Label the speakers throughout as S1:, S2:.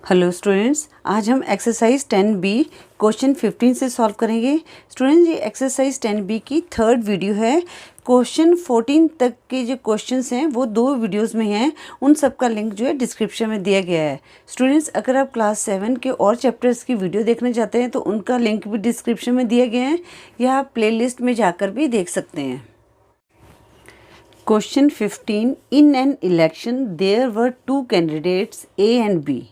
S1: Hello students, आज हम exercise 10B question 15 से सॉल्व करेंगे। स्टूडेंट्स, ये एक्सरसाइज 10B की थर्ड वीडियो है। क्वेश्चन 14 तक के जो क्वेश्चंस हैं वो दो वीडियोस में हैं। उन सब का लिंक जो है डिस्क्रिप्शन में दिया गया है। स्टूडेंट्स, अगर आप क्लास 7 के और चैप्टर्स की वीडियो देखना चाहते हैं तो उनका लिंक भी डिस्क्रिप्शन में दिया गया है, या आप प्ले लिस्ट में जाकर भी देख सकते हैं। Question 15. In an election, there were two candidates, A and B.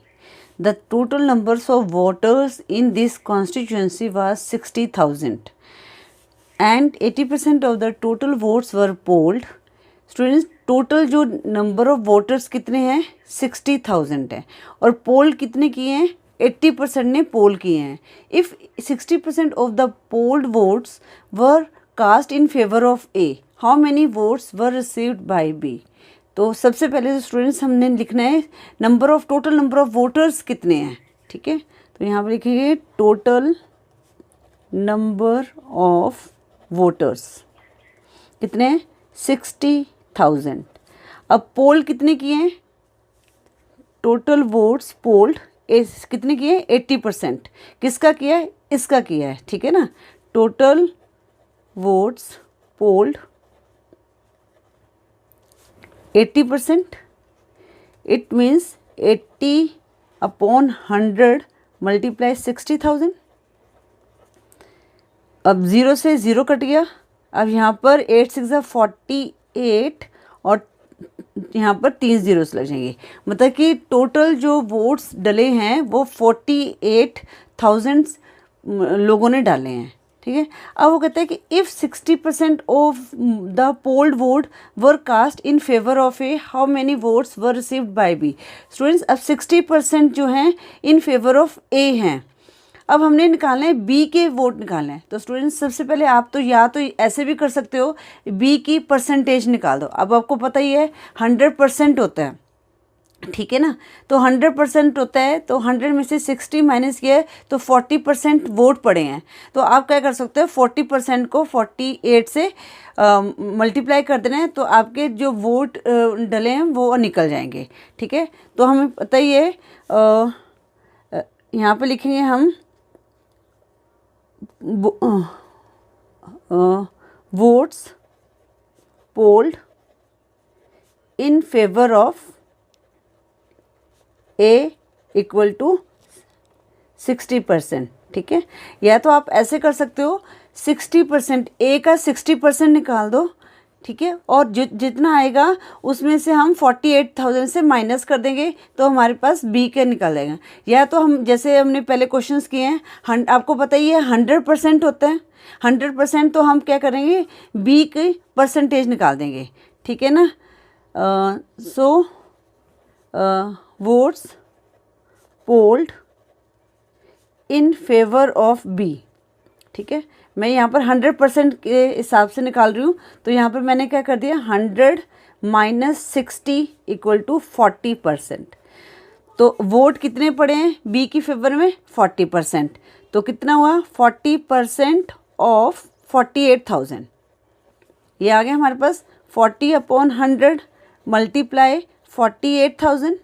S1: The total numbers of voters in this constituency was 60,000 and 80% of the total votes were polled. Students, total जो number of voters कितने हैं 60,000 है और पोल कितने किए हैं 80% ने पोल किए हैं। If 60% of the polled votes were cast in favor of A, how many votes were received by B? तो सबसे पहले तो स्टूडेंट्स हमने लिखना है टोटल नंबर ऑफ वोटर्स कितने हैं। ठीक है, तो यहाँ पर लिखेंगे टोटल नंबर ऑफ वोटर्स कितने हैं 60,000। अब पोल कितने किए हैं, टोटल वोट्स पोल्ड कितने किए हैं 80%। किसका किया है, इसका किया है। ठीक है ना, total votes polled 80%, it means 80/100 multiply 60,000। अब 0 से 0 कट गया। अब यहाँ पर 8 6 48 और यहाँ पर 3 zeros लग जाएंगे। मतलब कि टोटल जो वोट्स डले हैं वो 48,000 लोगों ने डाले हैं। ठीक है, अब वो कहता है कि if 60% of the polled vote were cast in favour of A, how many votes were received by B. Students, अब 60% जो हैं इन फेवर ऑफ ए हैं। अब हमने निकालना है बी के वोट निकालना है। तो स्टूडेंट्स, सबसे पहले आप तो या तो ऐसे भी कर सकते हो, बी की परसेंटेज निकाल दो। अब आपको पता ही है 100% होता है। ठीक है ना, तो 100% होता है, तो 100 में से 60 माइनस किया है तो 40% वोट पड़े हैं। तो आप क्या कर सकते हो, 40% को 48 से मल्टीप्लाई कर देना है, तो आपके जो वोट डले हैं वो निकल जाएंगे। ठीक है, तो हमें पता ही है, यहाँ पे लिखेंगे हम votes polled in favour of A equal to 60%। ठीक है, या तो आप ऐसे कर सकते हो 60%, A का 60% निकाल दो। ठीक है, और जितना आएगा उसमें से हम 48,000 से माइनस कर देंगे तो हमारे पास B का निकल जाएगा। या तो हम जैसे हमने पहले क्वेश्चंस किए हैं, आपको पता ही है 100% होता है। 100% तो हम क्या करेंगे, B की परसेंटेज निकाल देंगे। ठीक है ना, so votes polled in favour of B. ठीक है, मैं यहाँ पर 100% के हिसाब से निकाल रही हूँ, तो यहाँ पर मैंने क्या कर दिया 100 माइनस 60 इक्वल टू 40%। तो वोट कितने पड़े हैं बी की फेवर में 40%, तो कितना हुआ 40% ऑफ 48,000। ये आ गया हमारे पास 40/100 मल्टीप्लाई 48,000।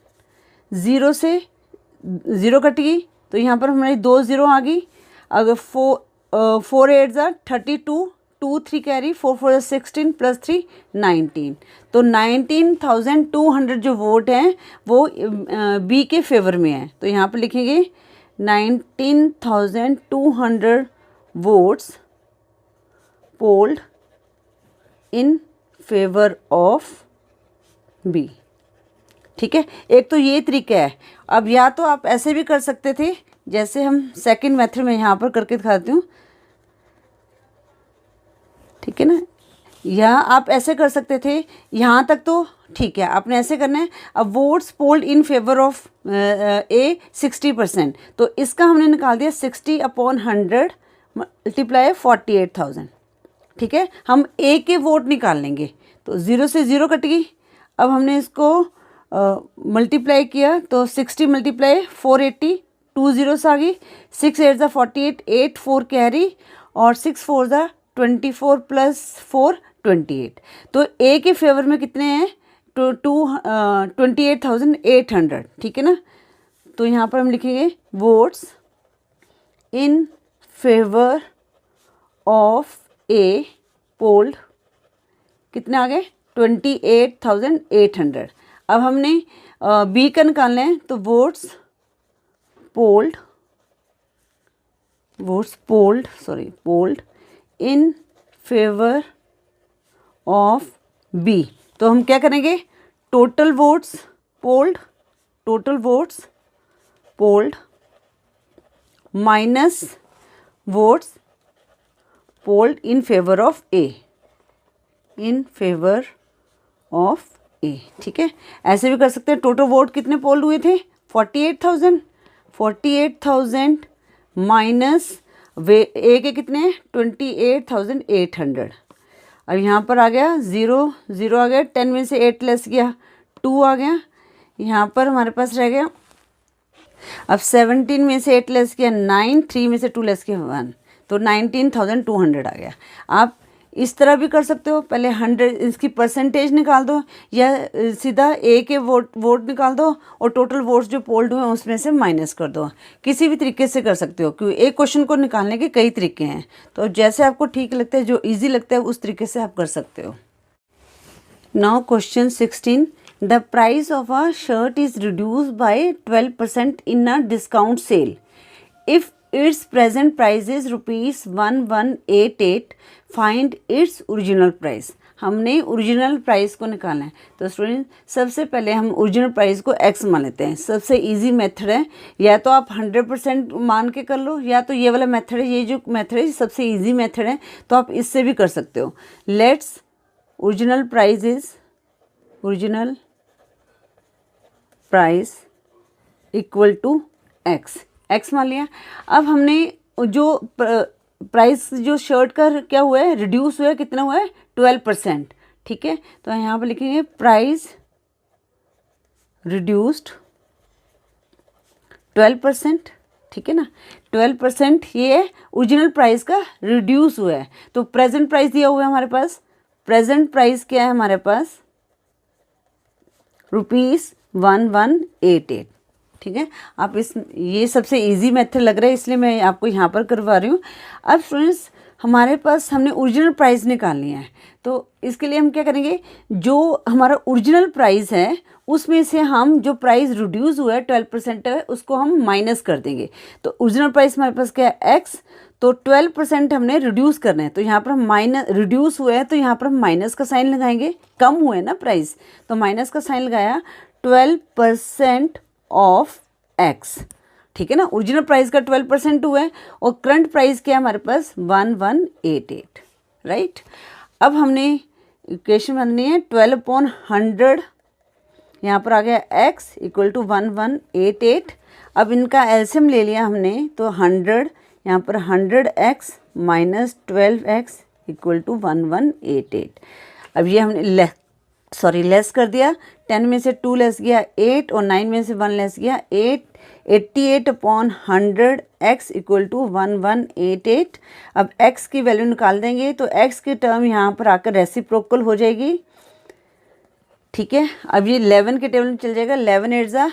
S1: 0 से 0 कट गई तो यहाँ पर हमारी 2 0 आ गई। अगर 4 8 32, 2 3 कैरी, 4 4 16 प्लस 3 19, तो 19,200 जो वोट हैं वो बी के फेवर में है। तो यहाँ पर लिखेंगे 19,200 votes polled in favour of B. ठीक है, एक तो ये तरीका है। अब या तो आप ऐसे भी कर सकते थे, जैसे हम सेकंड मेथड में यहाँ पर करके दिखाती हूँ। ठीक है ना, या आप ऐसे कर सकते थे, यहाँ तक तो ठीक है, आपने ऐसे करना है। अब votes polled in favour of A 60%, तो इसका हमने निकाल दिया 60/100 मल्टीप्लाई 48,000। ठीक है, हम ए के वोट निकाल लेंगे, तो 0 से 0 कट गई। अब हमने इसको मल्टीप्लाई किया तो 60 मल्टीप्लाई 480, 2 zeros आ गई। 6 8 48, 8 4 कैरी और 6 4 24 प्लस 4 28। तो ए के फेवर में कितने हैं, 28,800। ठीक है ना, तो यहाँ पर हम लिखेंगे votes in favour of A polled, कितने आ गए 28,800। अब हमने बी का निकालना है, तो votes polled in favour of B. तो हम क्या करेंगे, total votes polled minus votes polled in favour of A, ठीक है। ऐसे भी कर सकते हैं, टोटल वोट कितने पोल हुए थे 48,000 माइनस ए के कितने 28,800। अब यहाँ पर आ गया 0 आ गया, 10 में से 8 लेस गया 2 आ गया, यहाँ पर हमारे पास रह गया, अब 17 में से 8 लेस किया 9, 3 में से 2 लेस किया 1, तो 19,200 आ गया। आप इस तरह भी कर सकते हो, पहले 100 इसकी परसेंटेज निकाल दो, या सीधा ए के वोट निकाल दो और टोटल वोट्स जो पोल्ड हुए उसमें से माइनस कर दो। किसी भी तरीके से कर सकते हो, क्योंकि एक क्वेश्चन को निकालने के कई तरीके हैं, तो जैसे आपको ठीक लगता है, जो ईजी लगता है उस तरीके से आप कर सकते हो। Now question 16, the price of a shirt is reduced by 12% in a discount sale if its present price is ₹1188, find its original price। हमने ओरिजिनल प्राइस को निकालना है, तो स्टूडेंट सबसे पहले हम ओरिजिनल प्राइस को x मान लेते हैं। सबसे इजी मेथड है, या तो आप 100% मान के कर लो, या तो ये वाला मेथड है, ये जो मेथड है सबसे इजी मेथड है, तो आप इससे भी कर सकते हो। Let's original price equal to x मान लिया। अब हमने जो प्राइस जो शर्ट का क्या हुआ है, रिड्यूस हुआ है, कितना हुआ है 12%, ठीक है। तो यहाँ पर लिखेंगे प्राइस रिड्यूस्ड 12%, ठीक है ना। 12% ये है ओरिजिनल प्राइस का रिड्यूस हुआ है, तो प्रेजेंट प्राइस दिया हुआ है हमारे पास। प्रेजेंट प्राइस क्या है हमारे पास ₹1188, ठीक है। आप ये सबसे इजी मेथड लग रहा है, इसलिए मैं आपको यहाँ पर करवा रही हूँ। अब स्टूडेंट्स हमारे पास हमने ओरिजिनल प्राइस निकालनी है, तो इसके लिए हम क्या करेंगे, जो हमारा ओरिजिनल प्राइस है उसमें से हम जो प्राइस रिड्यूस हुआ है 12% है उसको हम माइनस कर देंगे। तो ओरिजिनल प्राइस हमारे पास क्या है x, तो 12% हमने रिड्यूस करना है, तो यहाँ पर हम माइनस रिड्यूस हुआ है, तो यहाँ पर हम माइनस का साइन लगाएंगे, कम हुए ना प्राइस, तो माइनस का साइन लगाया, 12% ऑफ x, ठीक है ना। ओरिजिनल प्राइस का 12% हुआ है, और करंट प्राइस क्या है हमारे पास 1188, राइट। अब हमने इक्वेशन बननी है 12/100, यहाँ पर आ गया x इक्वल टू 1188। अब इनका एलसीएम ले लिया हमने, तो 100, यहाँ पर 100x minus 12x equal to 1188। अब ये हमने लेस कर दिया, 10 में से 2 लेस गया 8, और 9 में से 1 लेस गया 8, 88/100 x इक्वल टू 1188। अब x की वैल्यू निकाल देंगे, तो x की टर्म यहाँ पर आकर रेसिप्रोकल हो जाएगी, ठीक है। अब ये 11 के टेबल में चल जाएगा, 11 8 ज़ा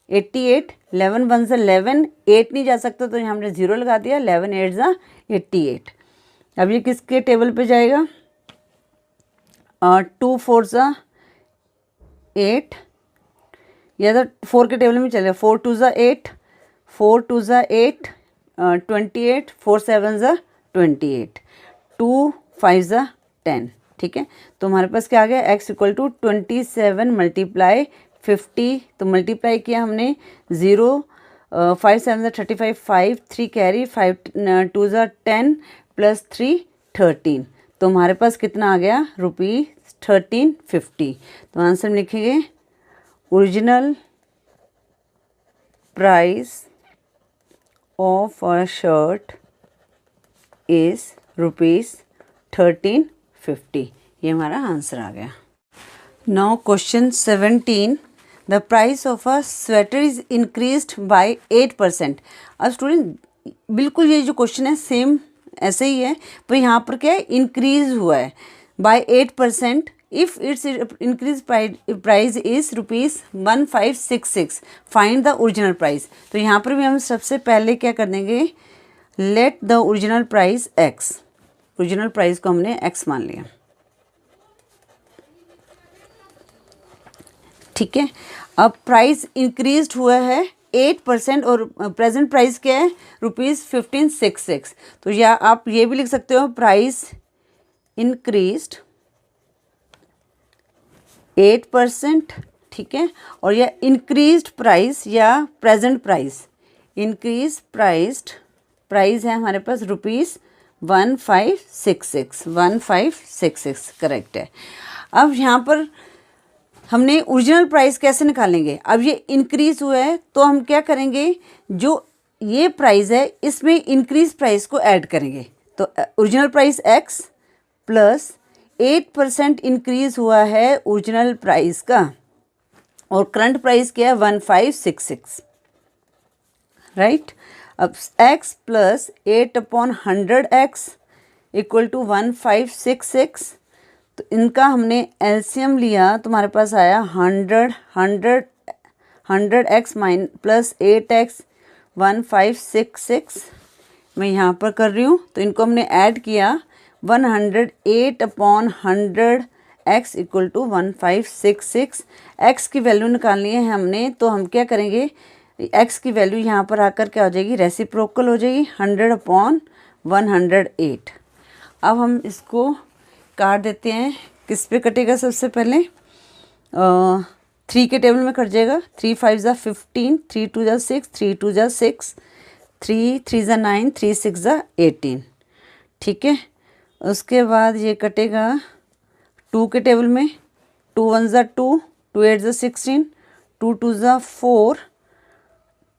S1: 88, 11 1 ज़ा 11, 8 नहीं जा सकता तो हमने 0 लगा दिया, 11 8 ज़ा 88। अब ये किसके टेबल पे जाएगा, 2 4 ज़ा 8, या तो 4 के टेबल में चलेगा, 4 2 ज़ा 8, 4 2 ज़ा 8 28, 4 7 ज़ा 28, 2 5 ज़ा 10, ठीक है। तो हमारे पास क्या आ गया, x इक्वल टू 27 मल्टीप्लाई 50, तो मल्टीप्लाई किया हमने 0, 5 7 ज़ा 35, 5 3 कैरी, 5 2 ज़ा 10 प्लस 3 13, तो हमारे पास कितना आ गया ₹1350। तो आंसर में लिखेंगे original price of a shirt is ₹1350, ये हमारा आंसर आ गया। Now question 17, the price of a sweater is increased bye 8%। अब स्टूडेंट बिल्कुल ये जो क्वेश्चन है सेम ऐसे ही है, पर यहाँ पर क्या है, इंक्रीज हुआ है by 8%। If its increase price is ₹1566, find the original price. तो यहाँ पर भी हम सबसे पहले क्या कर देंगे, let the original price x, original price को हमने एक्स मान लिया, ठीक है। अब प्राइस इंक्रीज हुआ है 8% और प्रेजेंट प्राइस क्या है ₹1566। तो या आप ये भी लिख सकते हो प्राइस इंक्रीज्ड 8%, ठीक है। और या इंक्रीज्ड प्राइस या प्रेजेंट प्राइस, इंक्रीज प्राइस है हमारे पास ₹1566 करेक्ट है। अब यहाँ पर हमने ओरिजिनल प्राइस कैसे निकालेंगे, अब ये इंक्रीज हुआ है तो हम क्या करेंगे, जो ये प्राइस है इसमें इंक्रीज प्राइस को ऐड करेंगे। तो original price x plus 8% increase हुआ है ओरिजिनल प्राइस का, और करंट प्राइस क्या है 1566, राइट। अब x plus 8/100x equal to 1566। तो इनका हमने एलसीएम लिया तो हमारे पास आया 100x प्लस 8x 1566। मैं यहाँ पर कर रही हूँ, तो इनको हमने ऐड किया 108/100x इक्वल टू 1566। x की वैल्यू निकालनी है हमने, तो हम क्या करेंगे, x की वैल्यू यहाँ पर आकर क्या हो जाएगी, रेसिप्रोकल हो जाएगी 100/108। अब हम इसको काट देते हैं, किस पे कटेगा, सबसे पहले 3 के टेबल में कट जाएगा। 3 5 ज़ा 15, 3 2 ज़ा 6, 3 2 ज़ा 6, 3 3 ज़ा 9, 3 6 ज़ा 18, ठीक है। उसके बाद ये कटेगा 2 के टेबल में, 2 1 ज़ा 2, 2 8 ज़ा 16, 2 2 ज़ा 4,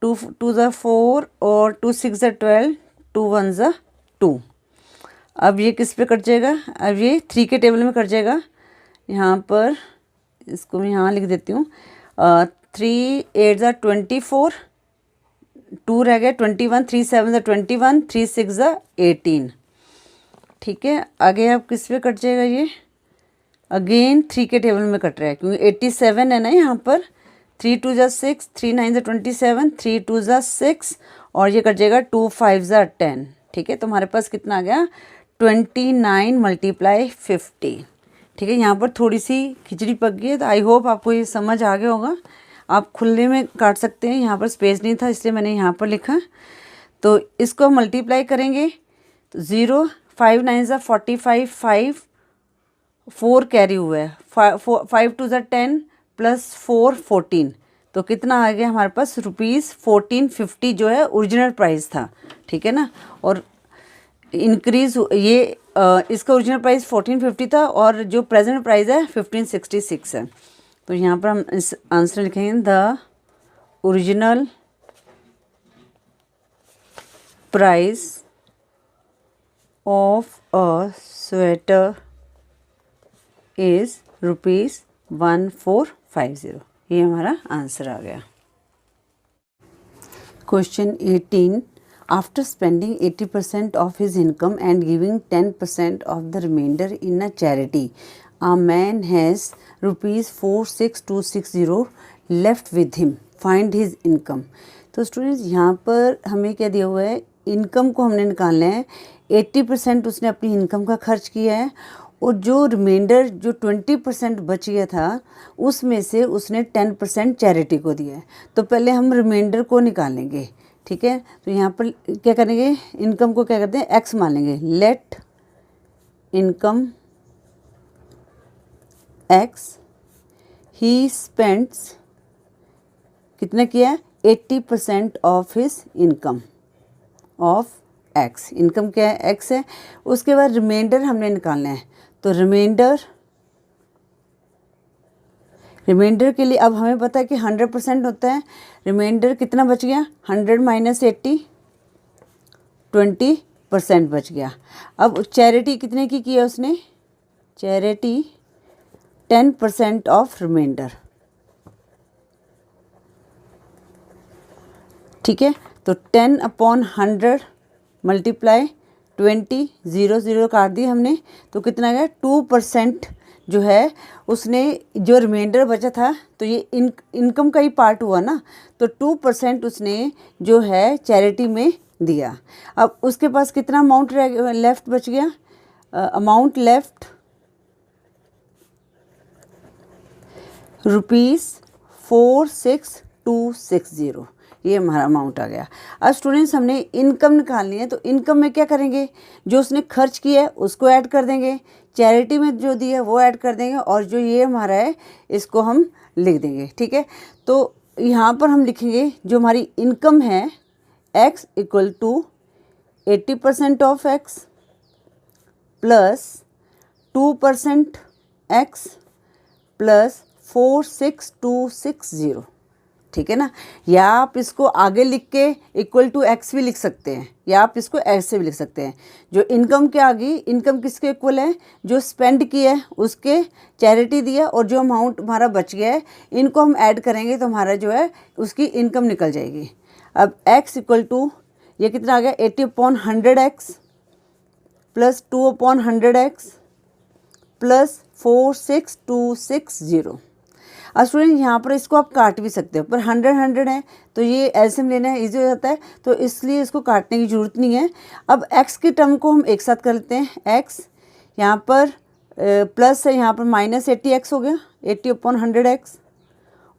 S1: 2 2 ज़ा 4 और 2 6 ज़ा 12, 2 1 ज़ा 2। अब ये किस पे कट जाएगा, अब ये 3 के टेबल में कट जाएगा। यहाँ पर इसको मैं यहाँ लिख देती हूँ, 3 8 ज़ा 24, 2 रह गया 21, 3 7 ज़ा 21, 3 6 ज़ा 18, ठीक है। आगे अब किस पे कट जाएगा, ये अगेन 3 के टेबल में कट रहा है क्योंकि 87 है ना यहाँ पर। 3 2 ज़ा 6, 3 9 ज़ा 27, 3 2 ज़ा 6 और ये कट जाएगा 2 5 ज़ा 10, ठीक है। तो हमारे पास कितना आ गया 29 × 50, ठीक है। यहाँ पर थोड़ी सी खिचड़ी पक गई है, तो आई होप आपको ये समझ आ गया होगा। आप खुले में काट सकते हैं, यहाँ पर स्पेस नहीं था इसलिए मैंने यहाँ पर लिखा। तो इसको मल्टीप्लाई करेंगे तो 0 5 9 ज़ा 45, 5 4 कैरी हुआ है, 5 2 ज़ा 10 प्लस 4 14। तो कितना आ गया हमारे पास ₹1450 जो है ओरिजिनल प्राइस था, ठीक है ना। और इंक्रीज ये इसका ओरिजिनल प्राइस 1450 था और जो प्रेजेंट प्राइस है 1566 है। तो यहाँ पर हम इस आंसर लिखेंगे the original price of a sweater is ₹1450। ये हमारा आंसर आ गया। Question 18, after spending 80% of his income and giving 10% of the remainder in a charity, a man has ₹46260 left with him. Find his income. तो students यहाँ पर हमें क्या दिया हुआ है, इनकम को हमने निकालना है। 80% उसने अपनी इनकम का खर्च किया है और जो रिमाइंडर जो 20% बच गया था उसमें से उसने 10% चैरिटी को दिया है। तो पहले हम रिमाइंडर को निकालेंगे, ठीक है। तो यहाँ पर क्या करेंगे, इनकम को क्या करते हैं एक्स मान लेंगे। Let income x, he spends कितना किया है 80% of his income of x. Income क्या है एक्स है। उसके बाद रिमाइंडर हमने निकालना है। तो रिमाइंडर के लिए अब हमें पता है कि 100% होता है। रिमाइंडर कितना बच गया 100 माइनस 80, 20% बच गया। अब चैरिटी कितने की है उसने, चैरिटी 10% ऑफ रिमाइंडर, ठीक है। तो 10/100 मल्टीप्लाई 20, 0 0 काट दी हमने, तो कितना आ गया 2% जो है उसने जो रिमाइंडर बचा था, तो ये इनकम का ही पार्ट हुआ ना, तो 2% उसने जो है चैरिटी में दिया। अब उसके पास कितना अमाउंट लेफ्ट बच गया, अमाउंट लेफ्ट ₹46,260, ये हमारा अमाउंट आ गया। अब स्टूडेंट्स हमने इनकम निकालनी है, तो इनकम में क्या करेंगे, जो उसने खर्च किया है उसको ऐड कर देंगे, चैरिटी में जो दिया है वो ऐड कर देंगे, और जो ये हमारा है इसको हम लिख देंगे। ठीक है, तो यहाँ पर हम लिखेंगे जो हमारी इनकम है x equal to 80% of x plus 2% x plus 46,260। ठीक है ना, या आप इसको आगे लिख के इक्वल टू एक्स भी लिख सकते हैं, या आप इसको ऐसे भी लिख सकते हैं। जो इनकम के आगे, इनकम किसके इक्वल है, जो स्पेंड किया है उसके चैरिटी दिया, और जो अमाउंट हमारा बच गया है इनको हम ऐड करेंगे तो हमारा जो है उसकी इनकम निकल जाएगी। अब x इक्वल टू ये कितना आ गया, 80/100x प्लस 2/100x प्लस 46,260। अब स्टूडेंट यहाँ पर इसको आप काट भी सकते हो, पर 100 है तो ये एलसीएम लेना है ईजी हो जाता है, तो इसलिए इसको काटने की ज़रूरत नहीं है। अब x की टर्म को हम एक साथ कर लेते हैं, x यहाँ पर प्लस है, यहाँ पर -80x हो गया, 80/100x,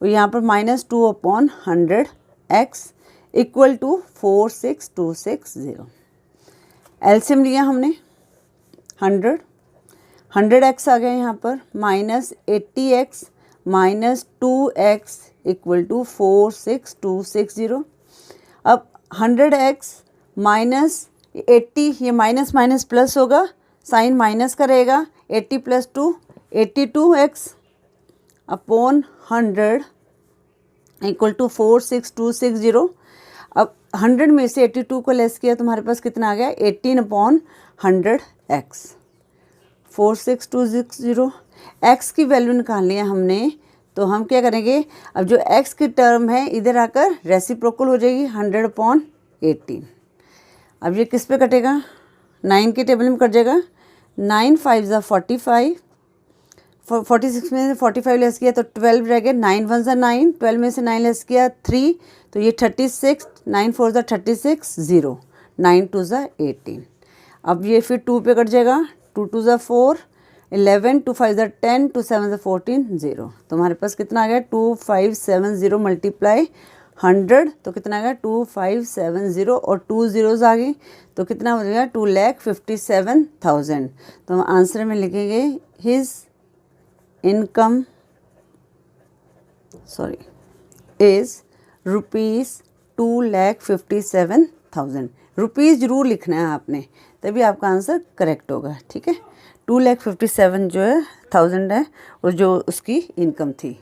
S1: और यहाँ पर -2/100x इक्वल टू 46,260। एलसीएम लिया हमने 100x आ गया यहाँ पर, -80x -2x इक्वल टू 46,260। अब 100x -80, ये माइनस माइनस प्लस होगा, साइन माइनस करेगा, 80 + 2 82x अपॉन 100 इक्वल टू 46,260। अब 100 में से 82 को लेस किया तो हमारे पास कितना आ गया, 18/100x 46,260। x की वैल्यू निकालनी है हमने, तो हम क्या करेंगे, अब जो x की टर्म है इधर आकर रेसिप्रोकल हो जाएगी 100/18। अब ये किस पे कटेगा, 9 के टेबल में कट जाएगा, 9 5 = 45, 46 में से 45 लेस किया तो 12 रह गया, 9 1 = 9, 12 में से 9 लेस किया 3, तो ये 36, 9 4 = 36, 0, 9 2 = 18। अब ये फिर 2 पे कट जाएगा, 2 2 = 4, 11, 2 5 = 10, 2 7 = 14, 0। तो हमारे पास कितना आ गया, 2570 × 100, तो कितना आ गया 2570, और 2 zeros आ गई तो कितना हो जाएगा 2,57,000। तो हम आंसर में लिखेंगे हिज इनकम इज़ ₹2,57,000। रुपीज़ जरूर लिखना है आपने, तभी आपका आंसर करेक्ट होगा। ठीक है, 2,57,000 जो है 1000 है, और जो उसकी इनकम थी।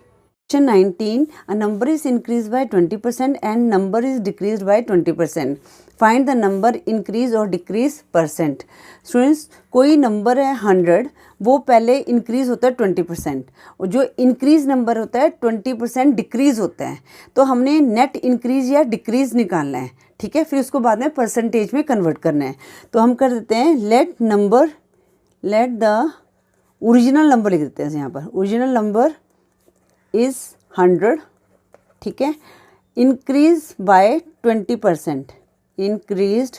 S1: Question 19, a number is increased by 20% and number is decreased by 20%. Find the number increase or decrease percent. Students, कोई नंबर है 100, वो पहले इंक्रीज़ होता है 20%, और जो इंक्रीज़ नंबर होता है 20% डिक्रीज़ होता है। तो हमने नेट इंक्रीज़ या डिक्रीज़ निकालना है। ठीक है, फिर उसको बाद में परसेंटेज में कन्वर्ट करना है। तो हम कर देते हैं लेट द ओरिजिनल नंबर लिख देते हैं यहाँ पर, ओरिजिनल नंबर इज़ 100। ठीक है, इंक्रीज बाय 20%, इंक्रीज्ड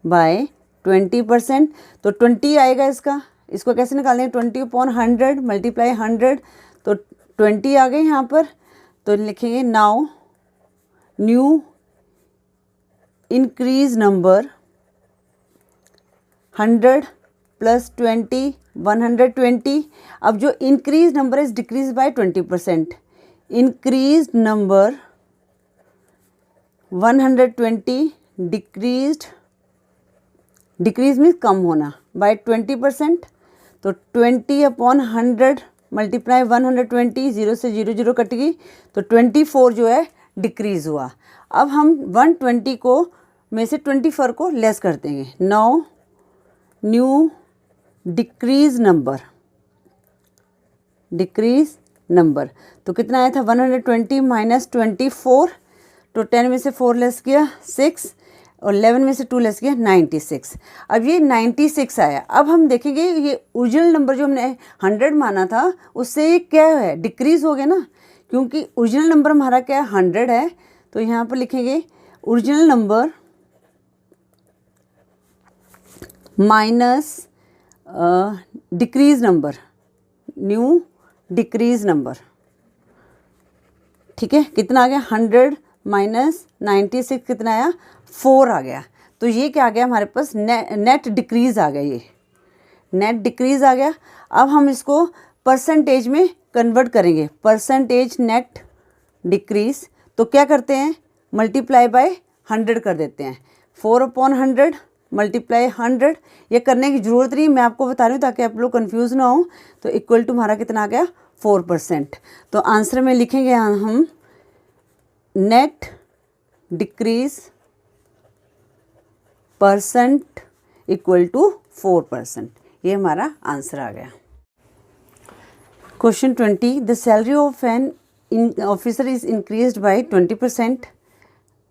S1: बाय 20%, तो 20 आएगा इसको कैसे निकालेंगे, 20/100 मल्टीप्लाई 100, तो 20 आ गए यहाँ पर। तो लिखेंगे नाउ न्यू इंक्रीज नंबर 100 + 20 120। अब जो increase number is decrease by 20%, increase number 120 decrease means कम होना बाय 20%, तो 20/100 मल्टीप्लाई 120, 0 से 0 0 कट गई, तो 24 जो है डिक्रीज़ हुआ। अब हम 120 को में से 24 को लेस कर देंगे। नाउ न्यू डिक्रीज नंबर, तो कितना आया था 120 - 24, तो 10 में से 4 लेस किया 6, और 11 में से 2 लेस किया 96। अब ये 96 आया। अब हम देखेंगे ये ओरिजिनल नंबर जो हमने 100 माना था उससे ये क्या है, डिक्रीज़ हो गया ना, क्योंकि ओरिजिनल नंबर हमारा क्या है 100 है। तो यहाँ पर लिखेंगे original number minus decrease number, new decrease number. ठीक है, कितना आ गया 100 माइनस 96 कितना आया 4 आ गया। तो ये क्या आ गया हमारे पास, नेट डिक्रीज आ गया, ये नेट डिक्रीज आ गया। अब हम इसको परसेंटेज में कन्वर्ट करेंगे, परसेंटेज नेट डिक्रीज। तो क्या करते हैं, मल्टीप्लाई बाय 100 कर देते हैं। 4/100 मल्टीप्लाई 100, ये करने की ज़रूरत नहीं, मैं आपको बता रही हूँ ताकि आप लोग कंफ्यूज ना हो। तो इक्वल टू हमारा कितना आ गया 4%। तो आंसर में लिखेंगे हम net decrease percent equal to 4%। ये हमारा आंसर आ गया। Question 20, the salary of an officer is increased by 20%,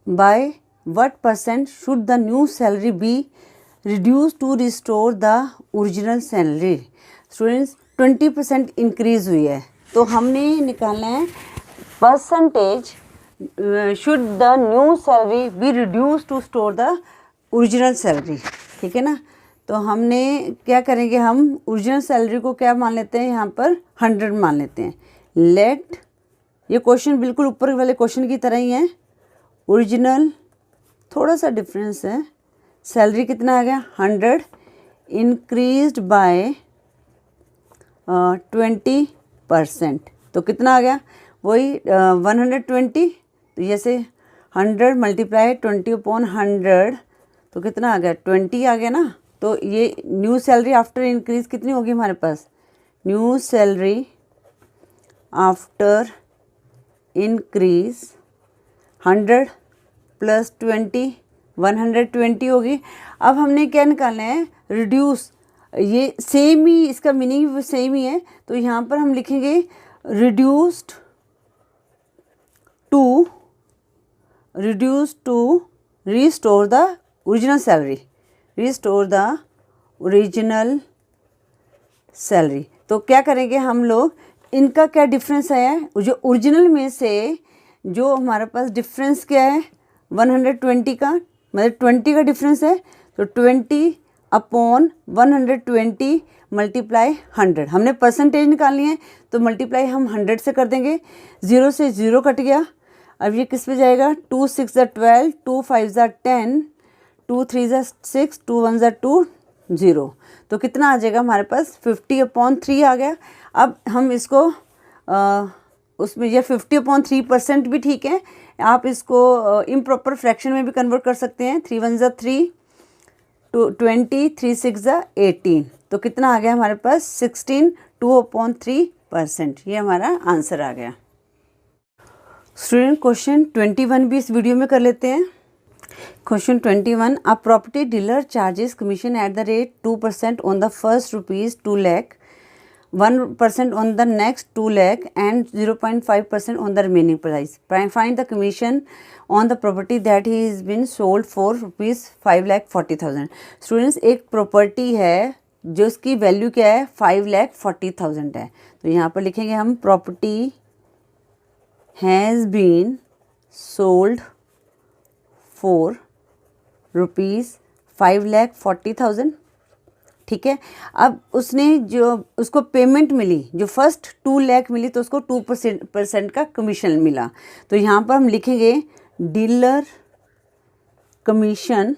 S1: by what percent should the new salary be reduced to restore the original salary? Students 20% increase हुई है, तो हमने निकालना है percentage should the new salary be reduce to store the original salary. ठीक है ना, तो हमने क्या करेंगे, हम ओरिजिनल सैलरी को क्या मान लेते हैं, यहाँ पर 100 मान लेते हैं। लेट, ये क्वेश्चन बिल्कुल ऊपर वाले क्वेश्चन की तरह ही है, ओरिजिनल थोड़ा सा डिफरेंस है। सैलरी कितना आ गया 100 इंक्रीज्ड बाय 20%, तो कितना आ गया वही 120। तो जैसे 100 मल्टीप्लाई 20/100 तो कितना आ गया 20 आ गया ना। तो ये न्यू सैलरी आफ्टर इंक्रीज कितनी होगी हमारे पास, new salary after increase 100 plus 20 120 होगी। अब हमने क्या निकालना है, रिड्यूस, ये सेम ही, इसका मीनिंग भी सेम ही है। तो यहाँ पर हम लिखेंगे reduced to restore the original salary, restore the original salary. तो क्या करेंगे हम लोग, इनका क्या डिफरेंस है, जो ओरिजिनल में से जो हमारे पास डिफरेंस क्या है 120 का, मतलब 20 का डिफरेंस है। तो 20/120 मल्टीप्लाई 100, हमने परसेंटेज निकालनी है तो मल्टीप्लाई हम 100 से कर देंगे। 0 से 0 कट गया। अब ये किस पे जाएगा, 2 6 12, 2 5 10, 2 3 6, 2 1 2 0। तो कितना आ जाएगा हमारे पास 50/3 आ गया। अब हम इसको उसमें ये 50/3% भी ठीक है, आप इसको इम्प्रॉपर फ्रैक्शन में भी कन्वर्ट कर सकते हैं। 3 1 3, 20, 3 6 18। तो कितना आ गया हमारे पास 16, 2/3%। ये हमारा आंसर आ गया। स्टूडेंट क्वेश्चन 21 भी इस वीडियो में कर लेते हैं। Question 21, a property dealer charges commission at the rate 2% on the first ₹2 lakh, 1% on the next 2 lakh and 0.5% on the remaining price. Find the commission on the property that is been sold for ₹5,40,000. Students, एक property है जो इसकी value क्या है 5,40,000 है। तो यहाँ पर लिखेंगे हम property has been sold for ₹5,40,000। ठीक है, अब उसने जो उसको पेमेंट मिली, जो फर्स्ट 2 लाख मिली तो उसको 2% का कमीशन मिला। तो यहाँ पर हम लिखेंगे डीलर कमीशन।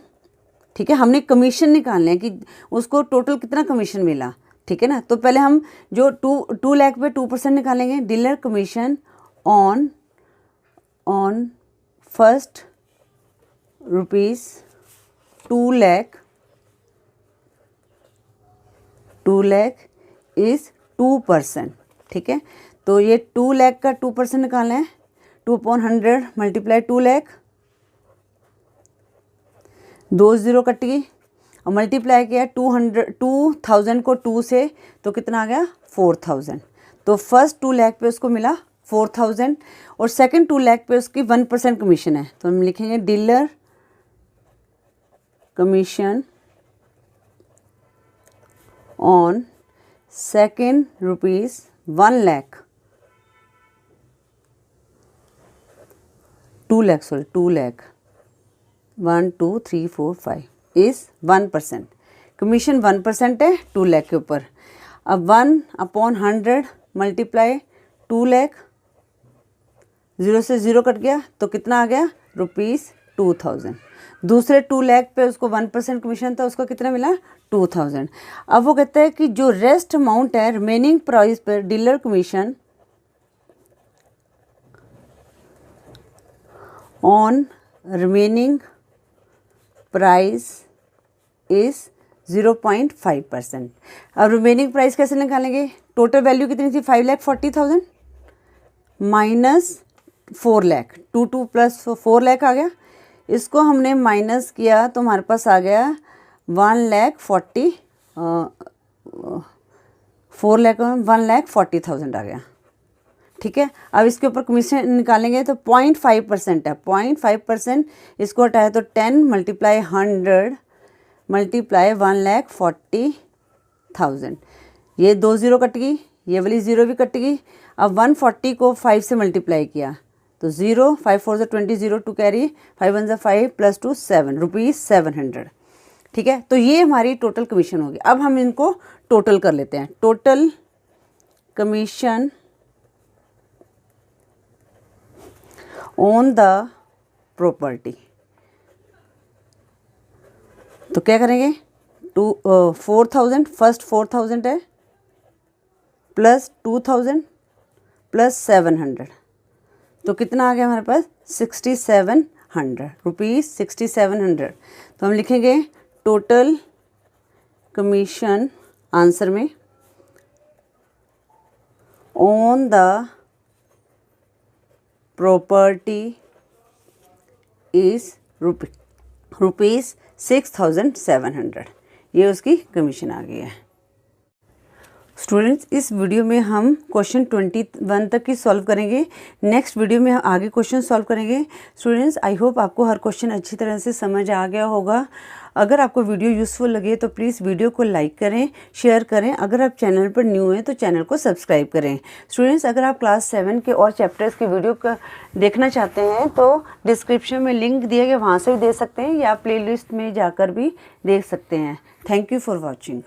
S1: ठीक है, हमने कमीशन निकालना है कि उसको टोटल कितना कमीशन मिला। ठीक है ना, तो पहले हम जो 2 लाख पे 2% निकालेंगे, dealer commission on first ₹2 lakh is 2%। ठीक है, तो ये 2 लाख का 2% निकालना है। 2/100 मल्टीप्लाई 2 लाख, 2 0 कट गई और मल्टीप्लाई किया 2000 को 2 से, तो कितना आ गया 4000। तो फर्स्ट 2 लाख पे उसको मिला 4000 और सेकंड 2 लाख पे उसकी 1% कमीशन है। तो हम लिखेंगे dealer commission on second rupees 1 lakh 2 lakh 1 2 3 4 5 is 1%। Commission 1% है 2 लाख के ऊपर। अब 1/100 मल्टीप्लाई 2 लाख, 0 से 0 कट गया तो कितना आ गया ₹2000। दूसरे 2 लाख पे उसको 1% कमीशन था, उसको कितना मिला 2000। अब वो कहता है कि जो रेस्ट अमाउंट है रिमेनिंग प्राइस पर dealer commission on remaining price is 0.5%। अब रिमेनिंग प्राइस कैसे निकालेंगे? टोटल वैल्यू कितनी थी 5,40,000 माइनस 4 लाख, 2 प्लस 4 लाख आ गया। इसको हमने माइनस किया तो हमारे पास आ गया 1,40,000 आ गया। ठीक है, अब इसके ऊपर कमीशन निकालेंगे तो 0.5% है। 0.5% इसको हटाया तो 10 मल्टीप्लाई 100 मल्टीप्लाई 1,40,000। ये 2 0 कट गई, ये वाली 0 भी कट गई। अब 140 को 5 से मल्टीप्लाई किया तो 0 5 4 से 20 0 2 कैरी 5 1 5 प्लस 2 7 ₹700। ठीक है, तो ये हमारी टोटल कमीशन होगी। अब हम इनको टोटल कर लेते हैं। Total commission on the property, तो क्या करेंगे 4,000 फर्स्ट 4,000 है प्लस 2,000 प्लस 700 तो कितना आ गया हमारे पास 6,700 रुपीज़ 6,700। तो हम लिखेंगे टोटल कमीशन आंसर में on the property is rupees 6,700। ये उसकी कमीशन आ गई है। स्टूडेंट्स, इस वीडियो में हम क्वेश्चन 21 तक की सॉल्व करेंगे। नेक्स्ट वीडियो में हम आगे क्वेश्चन सॉल्व करेंगे। स्टूडेंट्स, आई होप आपको हर क्वेश्चन अच्छी तरह से समझ आ गया होगा। अगर आपको वीडियो यूज़फुल लगे तो प्लीज़ वीडियो को लाइक करें, शेयर करें। अगर आप चैनल पर न्यू हैं तो चैनल को सब्सक्राइब करें। स्टूडेंट्स, अगर आप क्लास 7 के और चैप्टर्स की वीडियो का देखना चाहते हैं तो डिस्क्रिप्शन में लिंक दिए गए, वहाँ से भी देख सकते हैं या प्लेलिस्ट में जाकर भी देख सकते हैं। Thank you for watching.